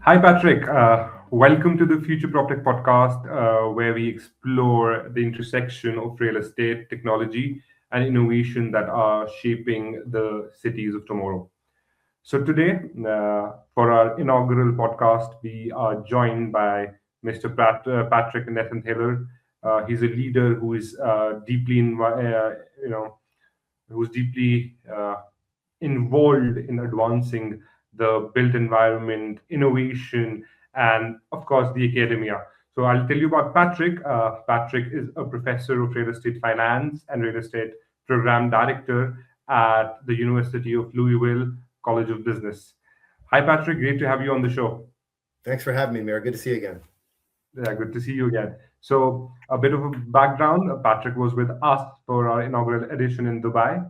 Hi, Patrick. Welcome to the Future PropTech podcast, where we explore the intersection of real estate, technology, and innovation that are shaping the cities of tomorrow. So, today, for our inaugural podcast, we are joined by Mr. Patrick Nessenthaler. He's a leader who is you know, who's deeply involved in advancing the built environment, innovation, and of course the academia. So I'll tell you about Patrick. Patrick is a professor of real estate finance and real estate program director at the University of Louisville College of Business. Hi, Patrick. Great to have you on the show. Thanks for having me, Mir. Good to see you again. Yeah, good to see you again. So, a bit of a background. Patrick was with us for our inaugural edition in Dubai.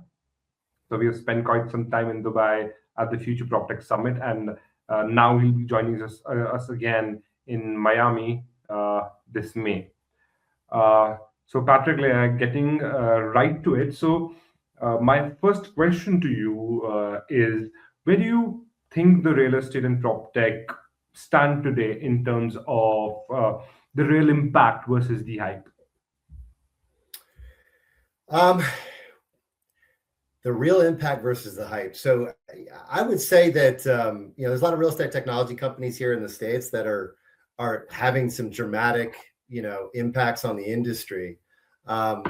So we have spent quite some time in Dubai at the Future PropTech Summit, and now he'll be joining us again in Miami this May. So Patrick, getting right to it. So my first question to you is, where do you think the real estate and PropTech stand today in terms of the real impact versus the hype? The real impact versus the hype. So I would say that there's a lot of real estate technology companies here in the States that are having some dramatic impacts on the industry. So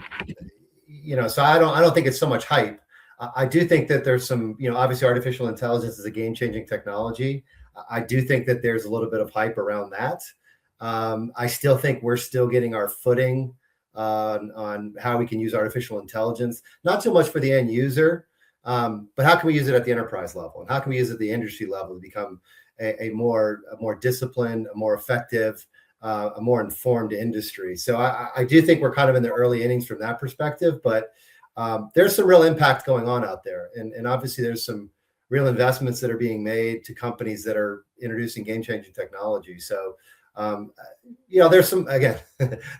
I don't think it's so much hype. I do think that there's some obviously artificial intelligence is a game-changing technology. I do think that there's a little bit of hype around that. I still think we're still getting our footing on how we can use artificial intelligence, not so much for the end user, but how can we use it at the enterprise level, and how can we use it at the industry level to become a more disciplined, a more effective, a more informed industry. So I do think we're kind of in the early innings from that perspective, but there's some real impact going on out there, and obviously there's some real investments that are being made to companies that are introducing game-changing technology. So there's some, again,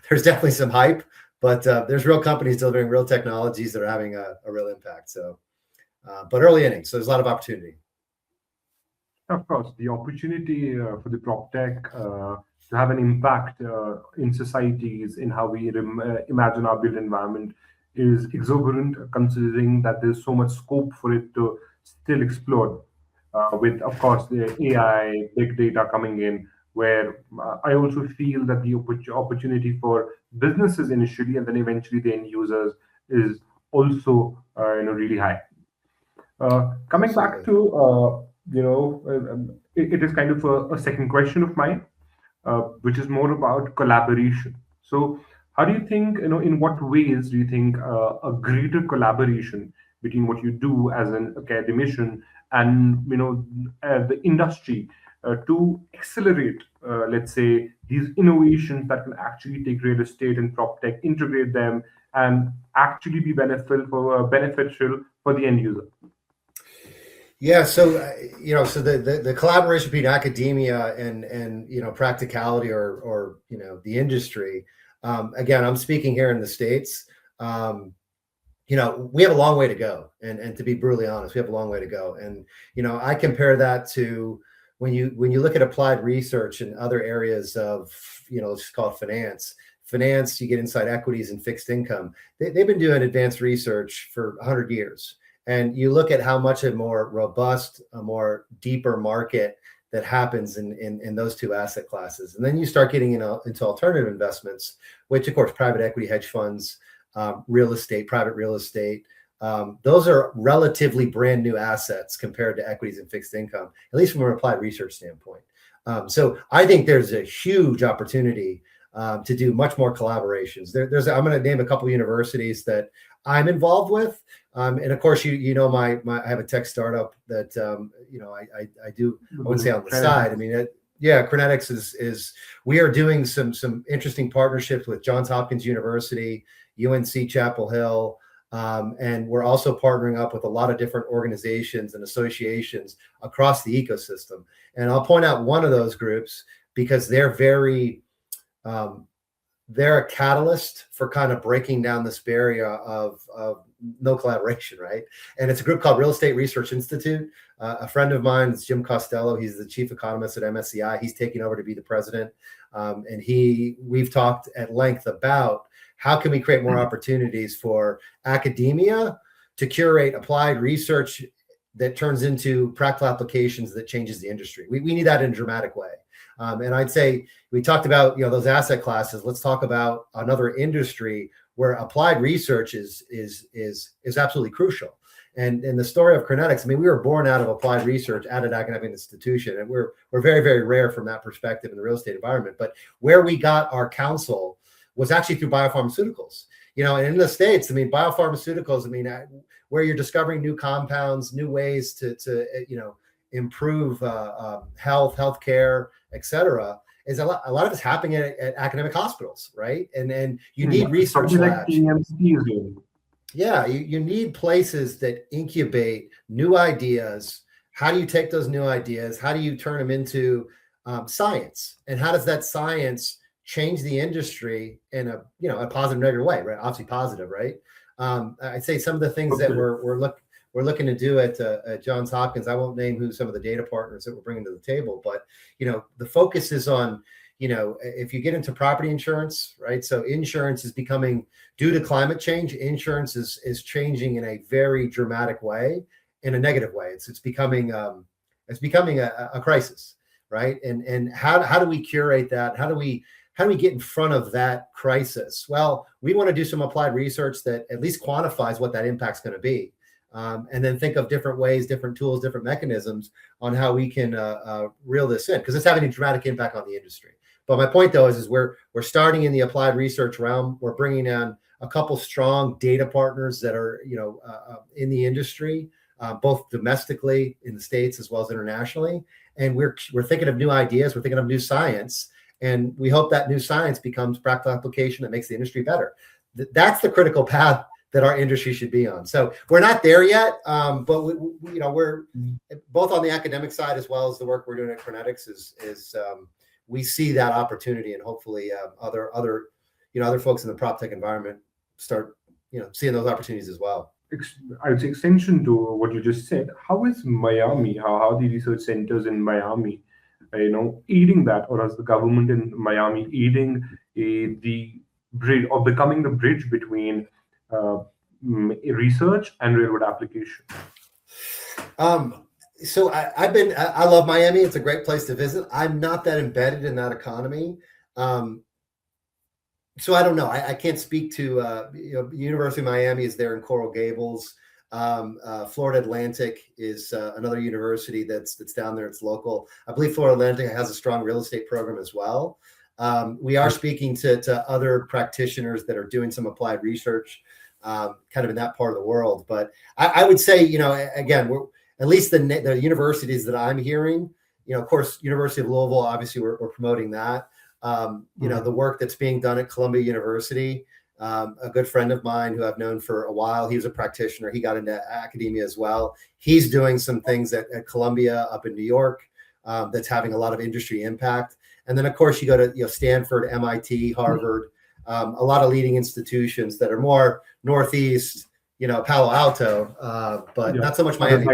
there's definitely some hype, but there's real companies delivering real technologies that are having a real impact. So, but early innings, so there's a lot of opportunity. Of course, the opportunity for the PropTech to have an impact in societies, in how we imagine our built environment, is exuberant, considering that there's so much scope for it to still explore. With, of course, the AI, big data coming in, where I also feel that the opportunity for businesses initially and then eventually the end users is also really high. Coming back to it is kind of a second question of mine, which is more about collaboration. So how do you think, in what ways do you think a greater collaboration between what you do as an academician and the industry to accelerate, let's say, these innovations that can actually take real estate and prop tech, integrate them, and actually be beneficial for the end user? Yeah, so so the collaboration between academia and practicality or the industry. Again, I'm speaking here in the States. We have a long way to go, and to be brutally honest, we have a long way to go. And I compare that to when you look at applied research in other areas of let's just call it finance. Finance, you get inside equities and fixed income. They've been doing advanced research for 100 years. And you look at how much a more robust, a more deeper market that happens in those two asset classes. And then you start getting into alternative investments, which of course, private equity, hedge funds, real estate, private real estate. Those are relatively brand new assets compared to equities and fixed income, at least from an applied research standpoint. So I think there's a huge opportunity to do much more collaborations. I'm going to name a couple of universities that I'm involved with. And of course, I have a tech startup that, I do, I wouldn't say on the side. I mean, Crinetics is, we are doing some interesting partnerships with Johns Hopkins University, UNC Chapel Hill. And we're also partnering up with a lot of different organizations and associations across the ecosystem. And I'll point out one of those groups because they're very, they're a catalyst for kind of breaking down this barrier of no collaboration, right? And it's a group called Real Estate Research Institute. A friend of mine is Jim Costello. He's the chief economist at MSCI. He's taking over to be the president. And we've talked at length about how can we create more opportunities for academia to curate applied research that turns into practical applications that changes the industry. We need that in a dramatic way. And I'd say we talked about those asset classes. Let's talk about another industry where applied research is absolutely crucial. And in the story of Crinetics, I mean, we were born out of applied research at an academic institution, and we're very, very rare from that perspective in the real estate environment. But where we got our counsel was actually through biopharmaceuticals. And in the States, I mean, biopharmaceuticals, I mean, where you're discovering new compounds, new ways to improve healthcare, et cetera, is a lot of it's happening at academic hospitals, right? And you need research labs. Yeah, you need places that incubate new ideas. How do you take those new ideas? How do you turn them into science? And how does that science change the industry in a positive, negative way, right? Obviously positive, right? I'd say some of the things that we're looking to do at Johns Hopkins. I won't name who some of the data partners that we're bringing to the table, but the focus is on if you get into property insurance, right? So insurance is becoming, due to climate change, insurance is changing in a very dramatic way, in a negative way. It's becoming a crisis, right? And how do we curate that? How do we get in front of that crisis? Well, we want to do some applied research that at least quantifies what that impact's going to be. And then think of different ways, different tools, different mechanisms on how we can reel this in, because it's having a dramatic impact on the industry. But my point, though, is we're starting in the applied research realm. We're bringing on a couple strong data partners that are in the industry, both domestically in the States as well as internationally. And we're thinking of new ideas. We're thinking of new science. And we hope that new science becomes practical application that makes the industry better. That's the critical path that our industry should be on. So we're not there yet, but we're both on the academic side as well as the work we're doing at Crinetics is we see that opportunity, and hopefully other folks in the PropTech environment start seeing those opportunities as well. I would say extension to what you just said. How is Miami? How the research centers in Miami, aiding that, or as the government in Miami aiding the bridge or becoming the bridge between research and real world application? So I love Miami. It's a great place to visit. I'm not that embedded in that economy. So I don't know. I can't speak to, University of Miami is there in Coral Gables. Florida Atlantic is another university that's down there. It's local. I believe Florida Atlantic has a strong real estate program as well. We are speaking to other practitioners that are doing some applied research kind of in that part of the world. But I would say, again, we're at least the universities that I'm hearing, of course, University of Louisville, obviously we're promoting that. The work that's being done at Columbia University, a good friend of mine who I've known for a while, he was a practitioner. He got into academia as well. He's doing some things at Columbia up in New York that's having a lot of industry impact. And then, of course, you go to Stanford, MIT, Harvard, a lot of leading institutions that are more Northeast, Palo Alto, but not so much Miami.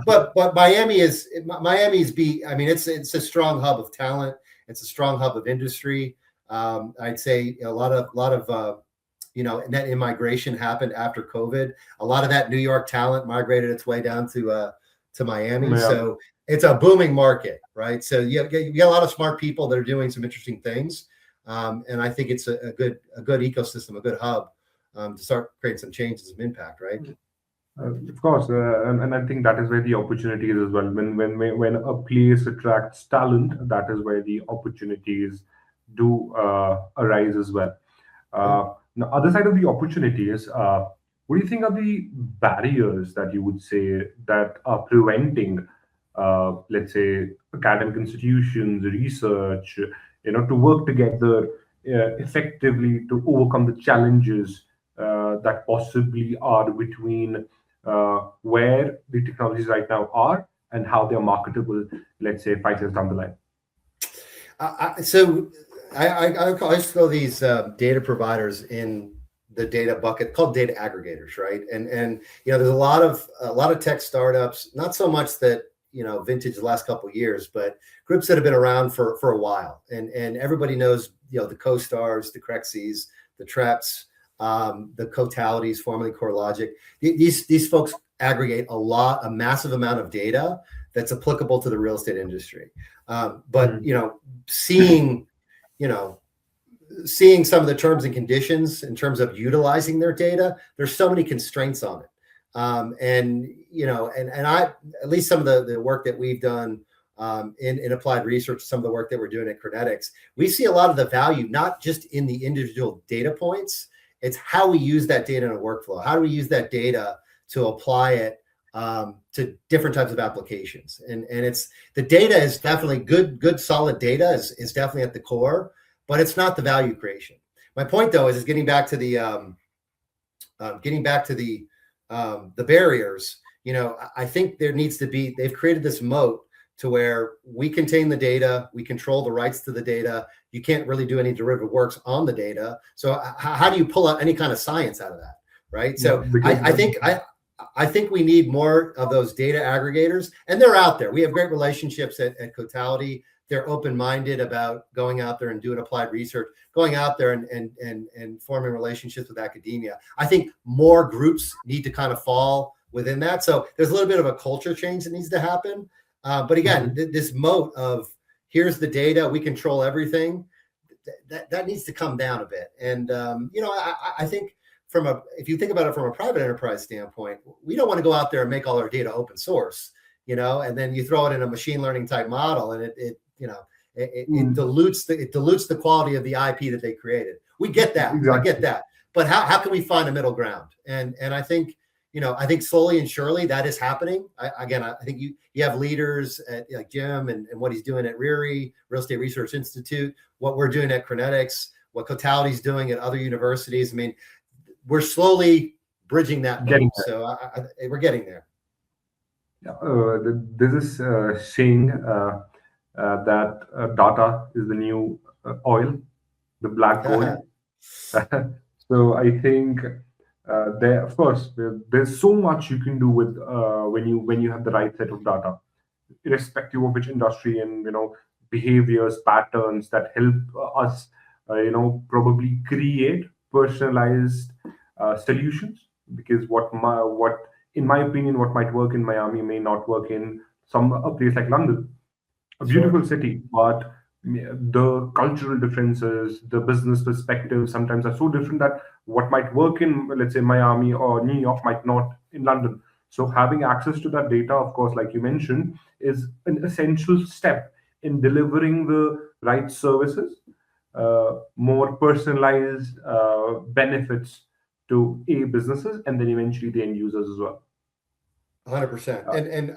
But Miami's it's a strong hub of talent. It's a strong hub of industry. I'd say a lot of net immigration happened after COVID. A lot of that New York talent migrated its way down to Miami. Yeah. So it's a booming market, right? So you got a lot of smart people that are doing some interesting things. And I think it's a good ecosystem, a good hub to start creating some changes, some impact, right? Of course, and I think that is where the opportunity is as well. When a place attracts talent, that is where the opportunities do arise as well. Now, other side of the opportunities, what do you think are the barriers that you would say that are preventing, let's say, academic institutions, research, to work together effectively to overcome the challenges that possibly are between where the technologies right now are and how they're marketable, let's say 5 years down the line? So I just call these data providers in the data bucket called data aggregators, right? And there's a lot of tech startups, not so much that vintage the last couple of years, but groups that have been around for a while, and everybody knows the CoStars, the Crexes, the Treps, the Cotalities, formerly CoreLogic. These folks aggregate a massive amount of data that's applicable to the real estate industry. But seeing some of the terms and conditions in terms of utilizing their data, there's so many constraints on it. And I, at least some of the work that we've done in applied research, some of the work that we're doing at Crinetics, we see a lot of the value, not just in the individual data points, it's how we use that data in a workflow. How do we use that data to apply it to different types of applications? And it's, the data is definitely good solid data is definitely at the core, but it's not the value creation. My point though is getting back to the barriers. I think there needs to be, they've created this moat to where we contain the data, we control the rights to the data. You can't really do any derivative works on the data. So how do you pull out any kind of science out of that, right? So I think we need more of those data aggregators, and they're out there. We have great relationships at Cotality. They're open-minded about going out there and doing applied research, going out there and forming relationships with academia. I think more groups need to kind of fall within that. So there's a little bit of a culture change that needs to happen. But again, this moat of here's the data, we control everything, that needs to come down a bit. And I think if you think about it from a private enterprise standpoint, we don't want to go out there and make all our data open source, and then you throw it in a machine learning type model, and it dilutes the quality of the IP that they created. We get that. Exactly. I get that. But how can we find a middle ground? And I think, I think slowly and surely that is happening. I think you have leaders like Jim and what he's doing at RERI, Real Estate Research Institute, what we're doing at Crinetics, what Cotality's doing at other universities. I mean, we're slowly bridging that. So we're getting there. There's this saying that data is the new oil, the black gold. So I think of course, there's so much you can do with when you have the right set of data, irrespective of which industry, and behaviors, patterns that help us, probably create personalized solutions. Because what in my opinion, what might work in Miami may not work in a place like London, a beautiful city, but the cultural differences, the business perspectives sometimes are so different that what might work in, let's say, Miami or New York might not in London. So having access to that data, of course, like you mentioned, is an essential step in delivering the right services, more personalized benefits to businesses, and then eventually the end users as well. 100%. And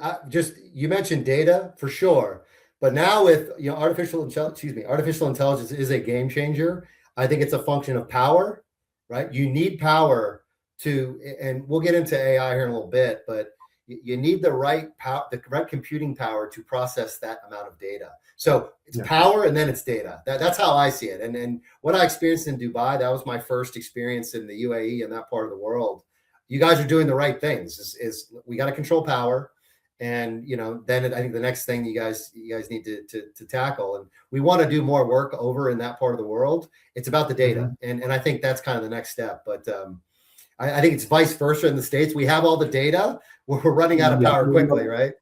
you mentioned data for sure, but now with artificial intelligence is a game changer. I think it's a function of power, right? You need power and we'll get into AI here in a little bit, but you need the right power, the right computing power to process that amount of data. So it's power, and then it's data. That's how I see it. And what I experienced in Dubai, that was my first experience in the UAE and that part of the world. You guys are doing the right things. Is we got to control power, and then I think the next thing you guys need to tackle, and we want to do more work over in that part of the world. It's about the data, and I think that's kind of the next step. But I think it's vice versa in the States. We have all the data, we're running out of power quickly, right?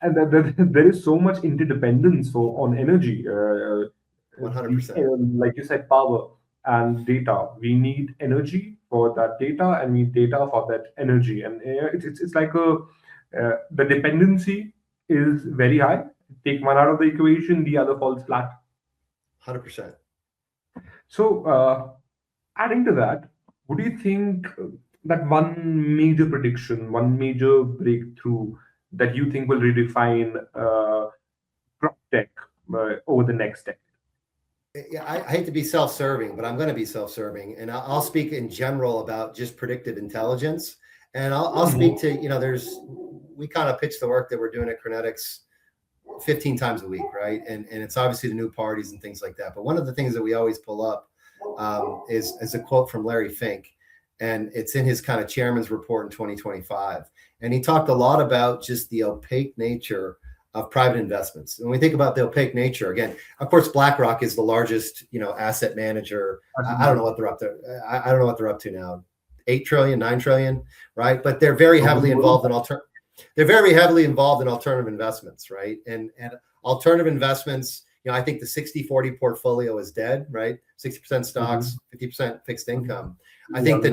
And there is so much interdependence on energy. 100%. Like you said, power and data. We need energy for that data, and we need data for that energy. And it's like the dependency is very high. Take one out of the equation, the other falls flat. 100%. So adding to that, would you think that one major prediction, one major breakthrough that you think will redefine PropTech over the next decade? Yeah, I hate to be self-serving, but I'm going to be self-serving, and I'll speak in general about just predictive intelligence, and I'll speak to we kind of pitch the work that we're doing at Crinetics 15 times a week, right? And it's obviously the new parties and things like that. But one of the things that we always pull up is a quote from Larry Fink, and it's in his kind of chairman's report in 2025. And he talked a lot about just the opaque nature of private investments. And when we think about the opaque nature, again, of course, BlackRock is the largest, asset manager. I don't know what they're up to. I don't know what they're up to now. 8 trillion, 9 trillion, right? But they're very heavily involved in alternative investments, right? And alternative investments, I think the 60-40 portfolio is dead, right? 60% stocks, 50% fixed income. I think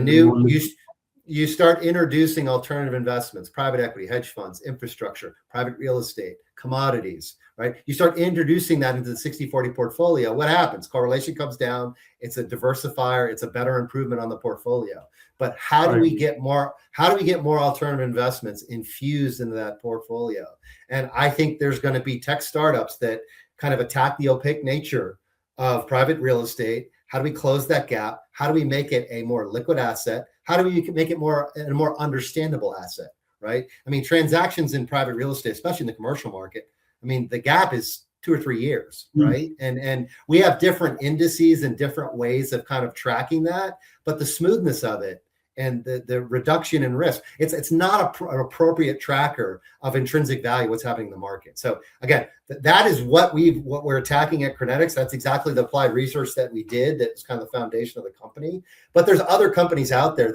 you start introducing alternative investments, private equity, hedge funds, infrastructure, private real estate, commodities, right? You start introducing that into the 60-40 portfolio. What happens? Correlation comes down. It's a diversifier. It's a better improvement on the portfolio. But how do we get more alternative investments infused into that portfolio? And I think there's going to be tech startups that kind of attack the opaque nature of private real estate. How do we close that gap? How do we make it a more liquid asset? How do we make it a more understandable asset, right? I mean, transactions in private real estate, especially in the commercial market, I mean, the gap is 2 or 3 years, right? And we have different indices and different ways of kind of tracking that, but the smoothness of it and the reduction in risk, it's not an appropriate tracker of intrinsic value, what's happening in the market. So again, that is what we're attacking at Crinetics. That's exactly the applied research that we did. That's kind of the foundation of the company. But there's other companies out there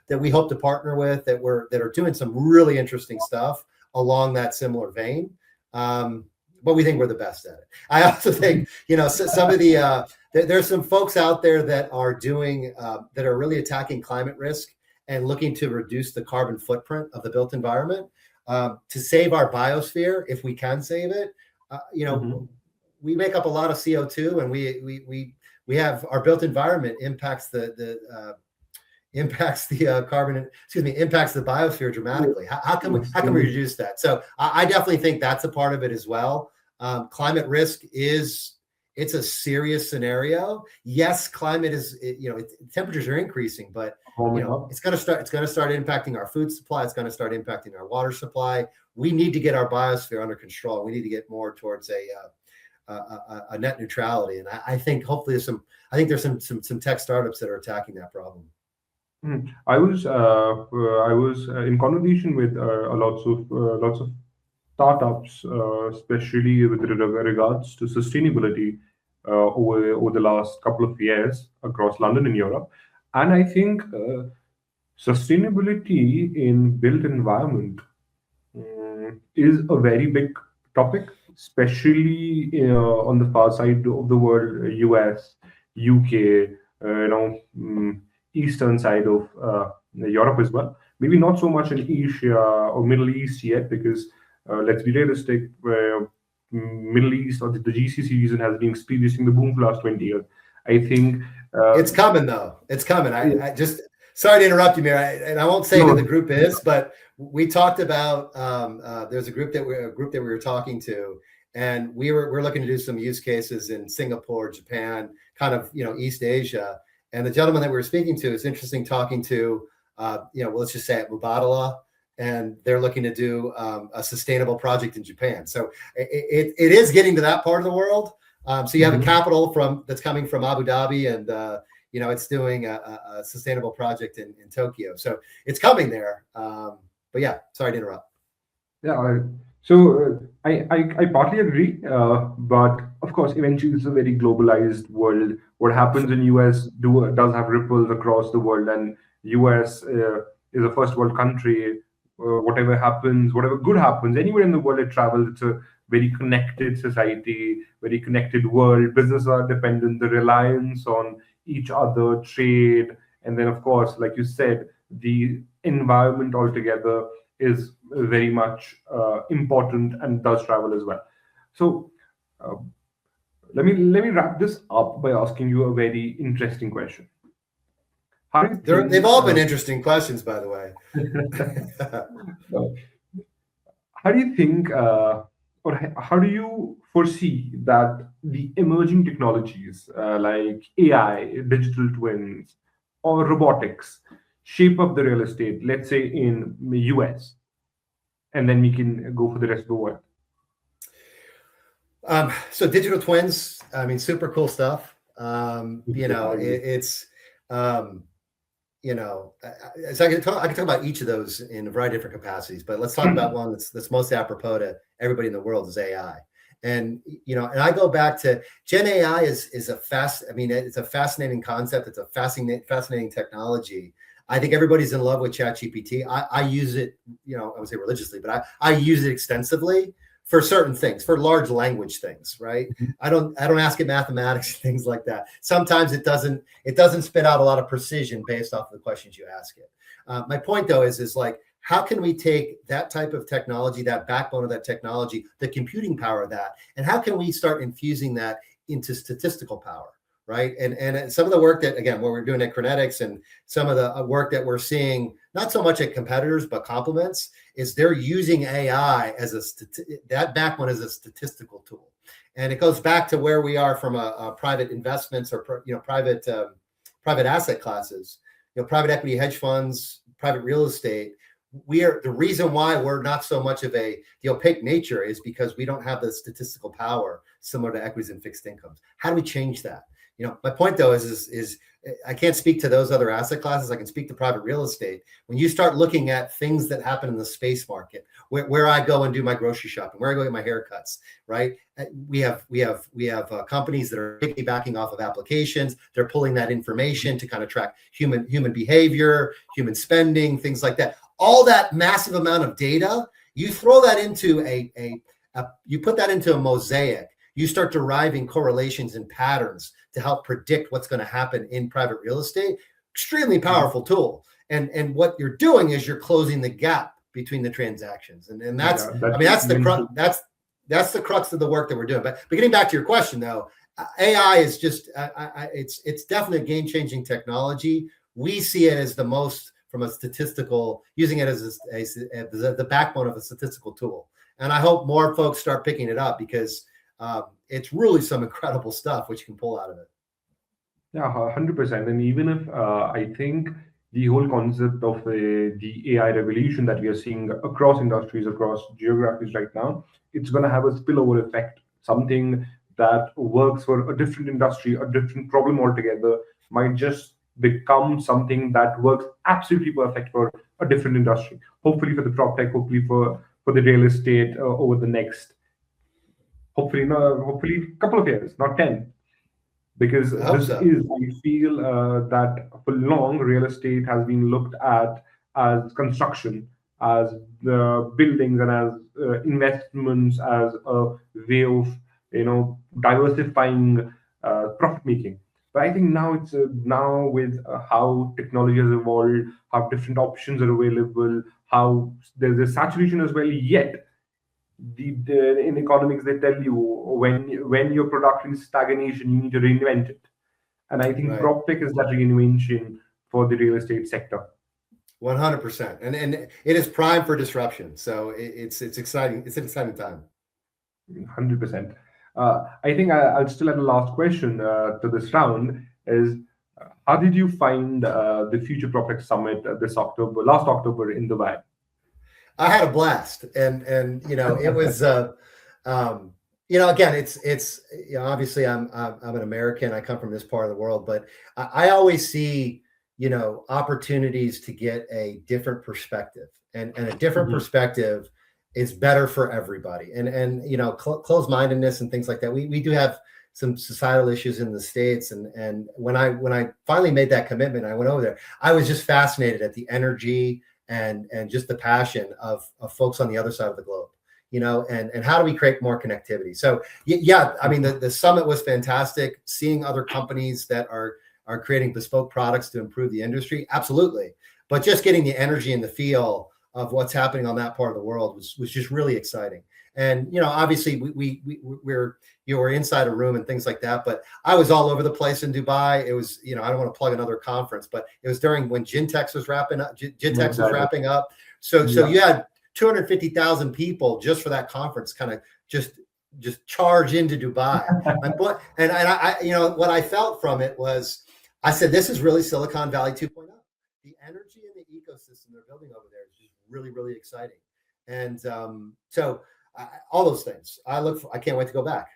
that we hope to partner with that are doing some really interesting stuff along that similar vein. But we think we're the best at it. I also think, some of there's some folks out there that are doing, that are really attacking climate risk and looking to reduce the carbon footprint of the built environment, to save our biosphere, if we can save it. We make up a lot of CO2, and we have our built environment impacts the biosphere dramatically. How can we reduce that? So I definitely think that's a part of it as well. Climate risk it's a serious scenario. Yes, climate is, temperatures are increasing, but it's going to start impacting our food supply. It's going to start impacting our water supply. We need to get our biosphere under control. We need to get more towards a net neutrality. And I think hopefully there's some tech startups that are attacking that problem. I was in conversation with lots of startups, especially with regards to sustainability over the last couple of years across London and Europe. And I think sustainability in built environment is a very big topic, especially on the far side of the world, US, UK, eastern side of Europe as well. Maybe not so much in Asia or Middle East yet, because let's be realistic, Middle East or the GCC region has been experiencing the boom for the last 20 years. I think it's coming though. It's coming. I just, sorry to interrupt you, Mir, and I won't say who the group is, but we talked about there's a group that we were talking to, and we're looking to do some use cases in Singapore, Japan, kind of East Asia. And the gentleman that we were speaking to is interesting talking to, let's just say at Mubadala, and they're looking to do a sustainable project in Japan. So it is getting to that part of the world. So you have a capital that's coming from Abu Dhabi, and it's doing a sustainable project in Tokyo. So it's coming there. But yeah, sorry to interrupt. Yeah. So I partly agree, but of course, eventually it's a very globalized world. What happens in US does have ripples across the world, and US is a first world country. Whatever happens, whatever good happens, anywhere in the world it travels, it's a very connected society, very connected world. Businesses are dependent, the reliance on each other, trade, and then of course, like you said, the environment altogether is very much important and does travel as well. So let me wrap this up by asking you a very interesting question. They've all been interesting questions, by the way. How do you think, or how do you foresee that the emerging technologies like AI, digital twins, or robotics shape up the real estate, let's say in the US, and then we can go for the rest of the world? So digital twins, I mean, super cool stuff. Yeah, So I can talk about each of those in a variety of different capacities, but let's talk about one that's most apropos to everybody in the world is AI. And and I go back to Gen AI is it's a fascinating concept. It's a fascinating technology. I think everybody's in love with ChatGPT. I use it, I would say religiously, but I use it extensively for certain things, for large language things, right? I don't ask it mathematics, things like that. Sometimes it doesn't spit out a lot of precision based off of the questions you ask it. My point though is like, how can we take that type of technology, that backbone of that technology, the computing power of that, and how can we start infusing that into statistical power, right? And some of the work that, again, what we're doing at Crinetics and some of the work that we're seeing, not so much at competitors, but complements, is they're using AI as that backbone as a statistical tool. And it goes back to where we are from a private investments or private asset classes, private equity, hedge funds, private real estate. The reason why we're not so much of the opaque nature is because we don't have the statistical power similar to equities and fixed incomes. How do we change that? My point though is I can't speak to those other asset classes. I can speak to private real estate. When you start looking at things that happen in the space market, where I go and do my grocery shopping, where I go get my haircuts, right? We have companies that are piggybacking off of applications. They're pulling that information to kind of track human behavior, human spending, things like that. All that massive amount of data, you throw that into you put that into a mosaic. You start deriving correlations and patterns to help predict what's going to happen in private real estate. Extremely powerful tool. And what you're doing is you're closing the gap between the transactions. And that's, that's the crux of the work that we're doing. But getting back to your question though, AI is just, it's definitely a game-changing technology. We see it as the most, from a statistical, using it as the backbone of a statistical tool. And I hope more folks start picking it up because it's really some incredible stuff which you can pull out of it. Yeah, 100%. And even if I think the whole concept of the AI revolution that we are seeing across industries, across geographies right now, it's going to have a spillover effect. Something that works for a different industry, a different problem altogether, might just become something that works absolutely perfect for a different industry. Hopefully for the PropTech, hopefully for the real estate over the next, hopefully a couple of years, not 10. Because I feel that for long, real estate has been looked at as construction, as the buildings, and as investments, as a way of diversifying profit making. But I think now it's now with how technology has evolved, how different options are available, how there's a saturation as well. Yet in economics they tell you when your product is stagnation, you need to reinvent it. And I think PropTech is that reinvention for the real estate sector. 100%. And it is prime for disruption. So it's exciting. It's an exciting time. 100%. I think I'll still have a last question to this round is, how did you find the Future PropTech Summit last October in Dubai? I had a blast, and it was again, it's obviously I'm an American. I come from this part of the world, but I always see opportunities to get a different perspective, and a different perspective is better for everybody. And closed-mindedness and things like that. We do have some societal issues in the States, and when I finally made that commitment, I went over there. I was just fascinated at the energy and just the passion of folks on the other side of the globe, and how do we create more connectivity? So yeah, I mean, the summit was fantastic. Seeing other companies that are creating bespoke products to improve the industry, absolutely. But just getting the energy and the feel of what's happening on that part of the world was just really exciting. And obviously we're inside a room and things like that, but I was all over the place in Dubai. It was, I don't want to plug another conference, but it was during when Gentex was wrapping up. So you had 250,000 people just for that conference, kind of just charge into Dubai. and I what I felt from it was, I said, this is really Silicon Valley 2.0. The energy and the ecosystem they're building over there is just really, really exciting. And so all those things. I can't wait to go back.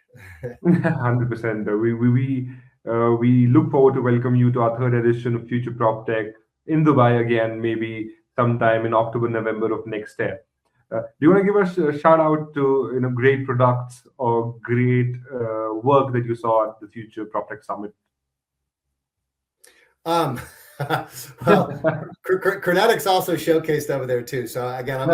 100%. We look forward to welcome you to our third edition of Future PropTech in Dubai again, maybe sometime in October, November of next year. Do you want to give us a shout out to great products or great work that you saw at the Future PropTech Summit? Well, Crinetics also showcased over there too. So again, I'm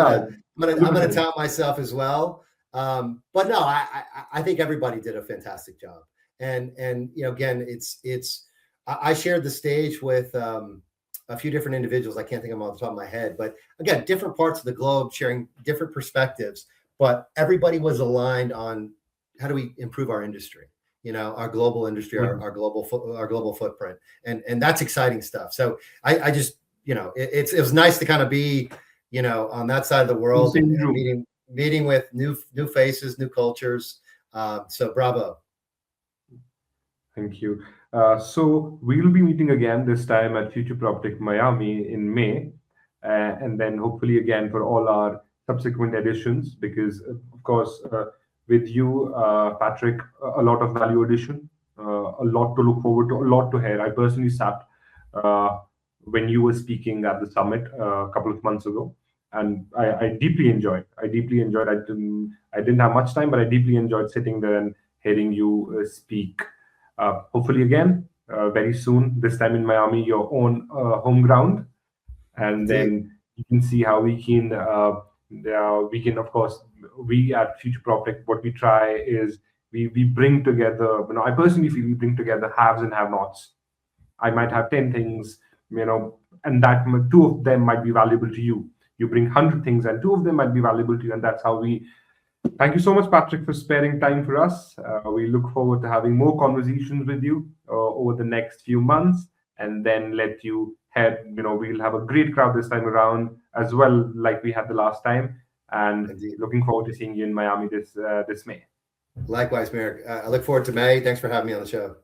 gonna tout myself as well. But no, I think everybody did a fantastic job. And again, I shared the stage with a few different individuals. I can't think of them off the top of my head, but again, different parts of the globe sharing different perspectives. But everybody was aligned on how do we improve our industry. Our global industry, our global footprint, and that's exciting stuff. So I just, it was nice to kind of be, on that side of the world and meeting with new faces, new cultures. So bravo. Thank you. So we'll be meeting again this time at Future PropTech Miami in May, and then hopefully again for all our subsequent editions, because of course, with you, Patrick, a lot of value addition, a lot to look forward to, a lot to hear. I personally sat when you were speaking at the summit a couple of months ago, and I deeply enjoyed. I didn't have much time, but I deeply enjoyed sitting there and hearing you speak. Hopefully again, very soon, this time in Miami, your own home ground, and then you can see how we can, of course, we at Future PropTech, what we try is we bring together, I personally feel we bring together haves and have-nots. I might have 10 things, and that 2 of them might be valuable to you. You bring 100 things and 2 of them might be valuable to you, and that's how we. Thank you so much, Patrick, for sparing time for us. We look forward to having more conversations with you over the next few months, and then let you head. We'll have a great crowd this time around as well, like we had the last time. And Indeed. Looking forward to seeing you in Miami this May. Likewise, Mir. I look forward to May. Thanks for having me on the show.